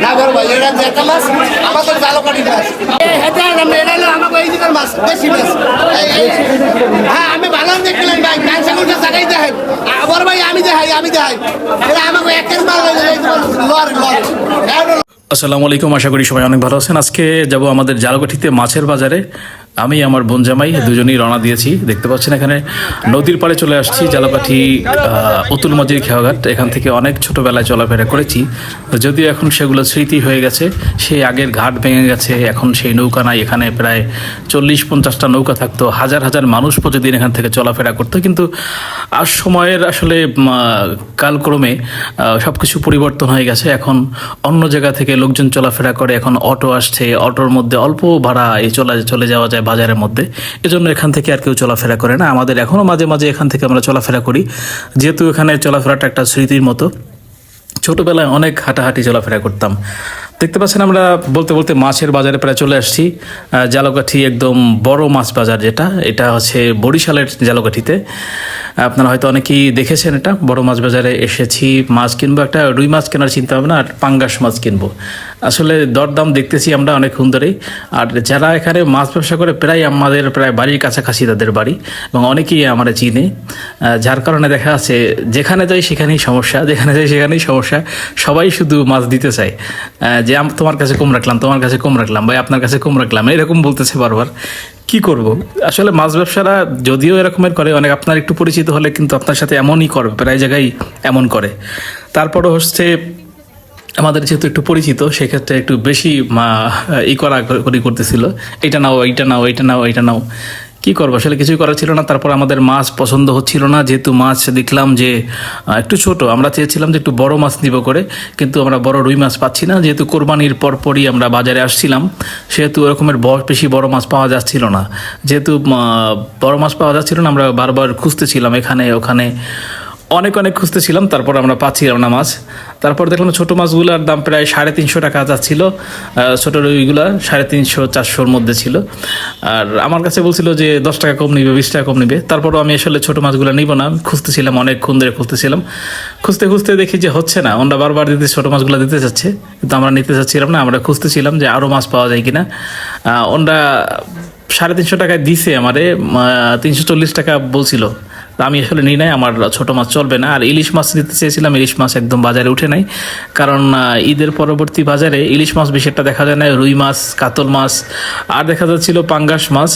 না বড় ভাই এটা একটা মাছ আমাদের জালকাঠি মাছ এটা আমাকে এই দিকের মাছ বেশি মাছ হ্যাঁ আমি ভালো দেখলাম ভাই কাঁচাগুলো জায়গায় দেখেন বড় ভাই আমি দেখাই এটা আমাকে একের মাল লর আসসালামু আলাইকুম, আশা করি সবাই অনেক ভালো আছেন। আজকে যাব আমাদের জালকাঠিতে মাছের বাজারে। আমি আমার বোন জামাই দুজনেই রওনা দিয়েছি। দেখতে পাচ্ছেন এখানে নদীর পাড়ে চলে আসছি। জালকাঠি অতুল মজির খেয়াঘাট, এখান থেকে অনেক ছোটোবেলায় চলাফেরা করেছি, যদিও এখন সেগুলো স্মৃতি হয়ে গেছে। সেই আগের ঘাট ভেঙে গেছে, এখন সেই নৌকা নাই। এখানে প্রায় 40-50টা নৌকা থাকতো, হাজার হাজার মানুষ প্রতিদিন এখান থেকে চলাফেরা করতো। কিন্তু আর সময়ের আসলে কালক্রমে সব কিছু পরিবর্তন হয়ে গেছে। এখন অন্য জায়গা থেকে লোকজন চলাফেরা করে, এখন অটো আসছে, অটোর মধ্যে অল্প ভাড়া চলে যাওয়া যায় বাজারের মধ্যে। এজন্য এখান থেকে আর কেউ চলাফেরা করে না। আমাদের এখনও মাঝে মাঝে এখান থেকে আমরা চলাফেরা করি, যেহেতু এখানে চলাফেরাটা একটা স্মৃতির মতো। ছোটোবেলায় অনেক হাঁটাহাঁটি চলাফেরা করতাম। দেখতে পাচ্ছেন আমরা বলতে বলতে মাছের বাজারে প্রায় চলে আসছি। জালকাঠি একদম বড় মাছ বাজার, এটা হচ্ছে বরিশালের জালকাঠিতে। আপনারা হয়তো অনেকেই দেখেছেন এটা। বড় মাছ বাজারে এসেছি, মাছ কিনবো, একটা রুই মাছ কেনার চিন্তা ভাবনা আর পাঙ্গাস মাছ কিনবো। আসলে দরদাম দেখতেছি আমরা অনেকক্ষণ ধরেই। আর যারা এখানে মাছ ব্যবসা করে প্রায় আমাদের প্রায় বাড়ির কাছাকাছি তাদের বাড়ি, এবং অনেকেই আমরা চিনি। যার কারণে দেখা যাচ্ছে যেখানে যাই সেখানেই সমস্যা, সবাই শুধু মাছ দিতে চায়, যে তোমার কাছে কম রাখলাম, ভাই আপনার কাছে কম রাখলাম, এরকম বলতেছে বারবার। কি করব? আসলে মাছ ব্যবসারা যদিও এরকমের করে, অনেক আপনার একটু পরিচিত হলে কিন্তু আপনার সাথে এমনই করবে, প্রায় জায়গায় এমন করে। তারপরও হচ্ছে আমাদের যেহেতু একটু পরিচিত, সেক্ষেত্রে একটু বেশি করতেছিল, এইটা নাও। কী করবো, আসলে কিছুই করার ছিল না। তারপর আমাদের মাছ পছন্দ হচ্ছিল না, যেহেতু মাছ দেখলাম যে একটু ছোট। আমরা চেয়েছিলাম যে একটু বড় মাছ নিব করে, কিন্তু আমরা বড় রুই মাছ পাচ্ছি না। যেহেতু কোরবানির পরপরই আমরা বাজারে আসছিলাম, সেহেতু এরকমের বেশি বড় মাছ পাওয়া যাচ্ছিল না। যেহেতু বড় মাছ পাওয়া যাচ্ছিল না, আমরা বারবার খুঁজতেছিলাম এখানে ওখানে, অনেক খুঁজতেছিলাম, তারপর আমরা পাচ্ছিলাম না মাছ। তারপর দেখলাম ছোটো মাছগুলোর দাম প্রায় 350 টাকা যাচ্ছিল। ছোটো রুইগুলো 350-400-র মধ্যে ছিল। আর আমার কাছে বলছিল যে 10 টাকা কম নিবে, 20 টাকা কম নিবে। তারপরও আমি আসলে ছোটো মাছগুলো নিব না, খুঁজতেছিলাম, অনেকক্ষণ ধরে খুঁজতে দেখি যে হচ্ছে না। ওরা বারবার ছোটো মাছগুলো দিতে চাচ্ছে, কিন্তু আমরা নিতে চাচ্ছিলাম না। আমরা খুঁজতেছিলাম যে আরও মাছ পাওয়া যায় কিনা। ওরা 350 টাকায় দিছে আমারে, 340 টাকা বলছিল। আমি আসলে নিই নাই, আমার ছোটো মাছ চলবে না। আর ইলিশ মাছ নিতে চেয়েছিলাম, ইলিশ মাছ একদম বাজারে উঠে নাই, কারণ ঈদের পরবর্তী বাজারে ইলিশ মাছ বেশি একটা দেখা যায় না। রুই মাছ, কাতল মাছ, আর দেখা যাচ্ছিল পাঙ্গাস মাছ,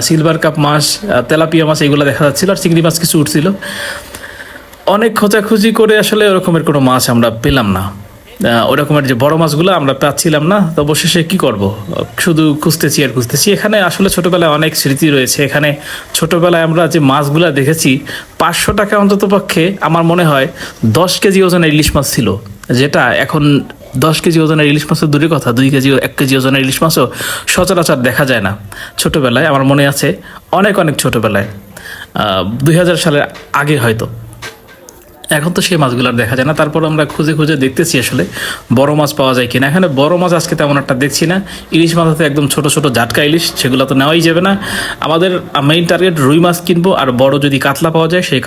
সিলভার কাপ মাছ, তেলাপিয়া মাছ, এগুলো দেখা যাচ্ছিল। আর চিংড়ি মাছ কিছু উঠছিল। অনেক খোঁজাখুঁজি করে আসলে ওরকমের কোনো মাছ আমরা পেলাম না। ওরকমের যে বড় মাছগুলো আমরা পাচ্ছিলাম না। তো অবশেষে কী করব, শুধু খুঁজতেছি। এখানে আসলে ছোটোবেলায় অনেক স্মৃতি রয়েছে। এখানে ছোটোবেলায় আমরা যে মাছগুলো দেখেছি, 500 টাকা অন্তত পক্ষে আমার মনে হয় 10 কেজি ওজনের ইলিশ মাছ ছিল, যেটা এখন 10 কেজি ওজনের ইলিশ মাছের দূরের কথা, 2 কেজি 1 কেজি ওজনের ইলিশ মাছও সচরাচর দেখা যায় না। ছোটোবেলায় আমার মনে আছে, অনেক ছোটোবেলায়, 2000 সালের আগে হয়তো। এখন তো সেই মাছগুলো আর দেখা যায় না। তারপর আমরা খুঁজে দেখতেছি আসলে বড় মাছ পাওয়া যায় কিনা। এখানে বড় মাছ আজকে তেমন একটা দেখছি না। ইলিশ মাছ হচ্ছে একদম ছোট জাটকা ইলিশ, সেগুলো তো নেওয়াই যাবে না। আমাদের মেইন টার্গেট রুই মাছ কিনবো, আর বড় যদি কাতলা পাওয়া যায়, সেই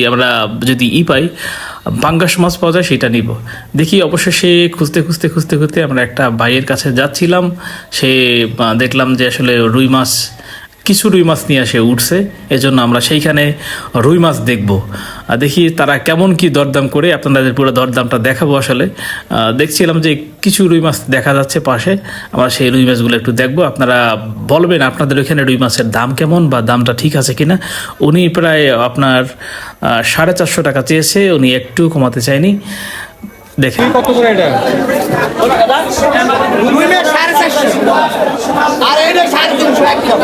আমরা যদি পাই, পাঙ্গাস মাছ পাওয়া যায়, সেটা নিব। দেখি অবশেষে খুঁজতে আমরা একটা ভাইয়ের কাছে যাচ্ছিলাম। সে দেখলাম যে আসলে কিছু রুই মাছ নিয়ে আসে উঠছে, এজন্য আমরা সেইখানে রুই মাছ দেখব। দেখি তারা কেমন কি দরদাম করে, আপনাদের পুরো দরদামটা দেখাবো। আসলে দেখছিলাম যে কিছু রুই মাছ দেখা যাচ্ছে পাশে, আমরা সেই রুই মাছগুলো একটু দেখবো। আপনারা বলবেন আপনাদের ওইখানে রুই মাছের দাম কেমন, বা দামটা ঠিক আছে কিনা। উনি প্রায় আপনার 450 টাকা চেয়েছে, উনি একটু কমাতে চায়নি। দেখেন কত করে এটা? আর এটা 350 একদম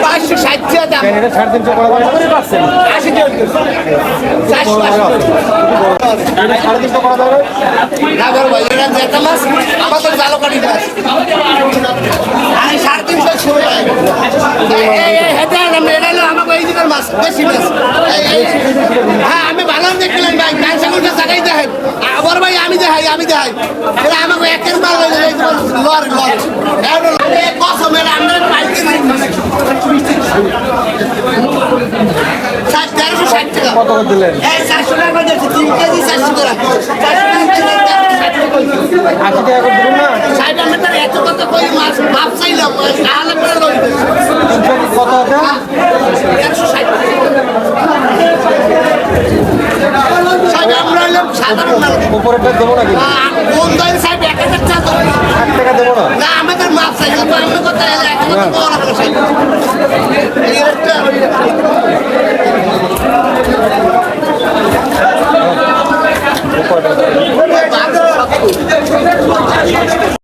260 দাম। এটা 350 করা যায় করে পাচ্ছেন 80 টাকা 350 করা যাবে না বড় ভাই এটা একটা মাছ আমাদের জালকাঠি মাছ। আর 350 ছুঁয়ে এটা আমাকে এই দিকের মাছ বেশি মাছ। হ্যাঁ আমি ভালো দেখলাম ভাই, কাঁচাগুলো জায়গায় দেখেন বড় ভাই আমি দেখাই এটা আমাকে একের মাল লর কসম, এটা আমরা পাইছি 1360 টাকা কত করে দিলেন? এই 400 টাকা করে দিয়েছি, 3 কেজি 400 করে। 400 টাকা কিলো, 60 টাকা করে। 80 টাকা করে দিবেন না? সাইড আমি তার এত কত কই মাছ ভাব চাইলাম, তাহলে পরে লইবে। 300 কত আছে? 160 সাহেব আমরা হলাম সাধারণ মানুষ। উপরেরটা দেবো নাকি? কোন দল সাহেব 1000 টাকা দেবো। 60 টাকা দেবো না? না আমাদের মাপ চাই, আমরা কথা এত কত বড় হলো সাহেব। এই একটা